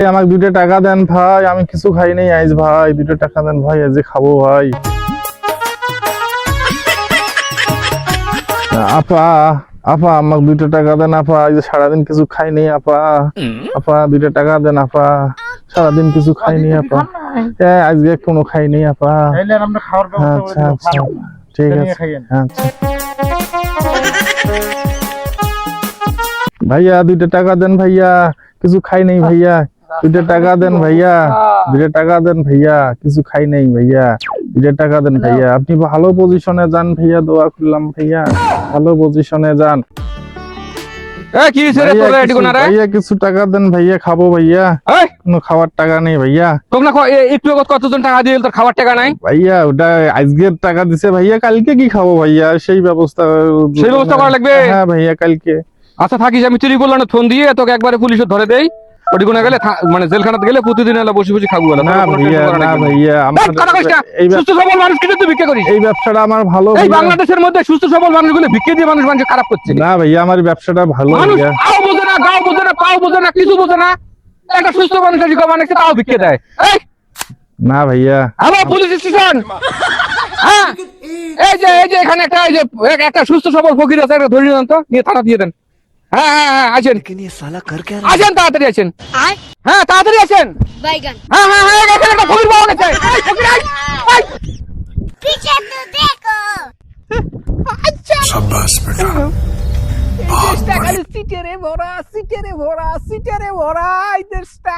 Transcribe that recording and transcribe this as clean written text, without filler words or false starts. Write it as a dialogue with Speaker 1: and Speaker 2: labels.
Speaker 1: আমাকে 2টা টাকা দেন ভাই, আমি কিছু খাই নাই আইজ ভাই, 2টা টাকা দেন ভাই, আজ খাবো ভাই। আপা আপা আমাকে 2টা টাকা দেন আপা, আজ সারাদিন কিছু খাই নাই আপা। আপা 2টা টাকা দেন আপা, সারাদিন কিছু খাই নাই আপা। আজকে কোনো খাই নাই আপা। আচ্ছা আচ্ছা ঠিক আছে আচ্ছা। ভাইয়া 2টা টাকা দেন ভাইয়া, কিছু খাই নাই ভাইয়া, 2টা টাকা দেন ভাইয়া, 2টা টাকা দেন ভাইয়া, কিছু খাই নাই ভাইয়া, 2টা টাকা দেন ভাইয়া। আপনি ভালো পজিশনে যান ভাইয়া, দোয়া করলাম ভাইয়া, ভালো পজিশনে যান। ভাইয়া কিছু টাকা দেন ভাইয়া, খাবো ভাইয়া, কোনো খাওয়ার টাকা নেই ভাইয়া।
Speaker 2: একটু কতজন টাকা দিয়ে তোর খাবার টাকা নাই
Speaker 1: ভাইয়া? ওটা আজকের টাকা দিছে ভাইয়া, কালকে কি খাবো ভাইয়া? সেই ব্যবস্থা
Speaker 2: করা লাগবে।
Speaker 1: হ্যাঁ ভাইয়া কালকে।
Speaker 2: আচ্ছা থাকিস, আমি চুরি করলাম ফোন দিয়ে তোকে একবারে পুলিশে ধরে দেই, ওটি কোনে গেলে মানে জেলখানাতে গেলে প্রতিদিন এলা বসে বসে খাবো।
Speaker 1: না ভাইয়া না ভাইয়া,
Speaker 2: সুস্থ সবল মানুষ কিন্তু তুই ভিক্ষা করিস।
Speaker 1: এই ব্যবসাটা আমার ভালো।
Speaker 2: এই বাংলাদেশের মধ্যে সুস্থ সবল মানুষগুলো ভিক্ষা দিয়ে মানুষ খারাপ করছে।
Speaker 1: না ভাইয়া আমার ব্যবসাটা ভালো ভাইয়া।
Speaker 2: তাও বোঝে না, গাও বোঝে না, পাও বোঝে না, কিছু বোঝে না। একটা সুস্থ মানুষ মানুষকে তাও ভিক্ষা দেয়।
Speaker 1: না ভাইয়া
Speaker 2: আমার পুলিশ স্টেশন। হ্যাঁ এই যে এখানে একটা সুস্থ সবল ফকির আছে, একটা ধরে নেন তো, নিয়ে থানা দিয়ে দেন। হ্যাঁ হ্যাঁ হ্যাঁ আসেন, আসেন তাড়াতাড়ি আসেন। হ্যাঁ তাড়াতাড়ি আসেন। হ্যাঁ হ্যাঁ হ্যাঁ এখানে একটা ফকির পাওয়া গেছে।
Speaker 3: शाबाश बेटा,
Speaker 2: সিটেরে ভরা, সিটেরে ভরা, সিটেরে ভরা এই দেশটা।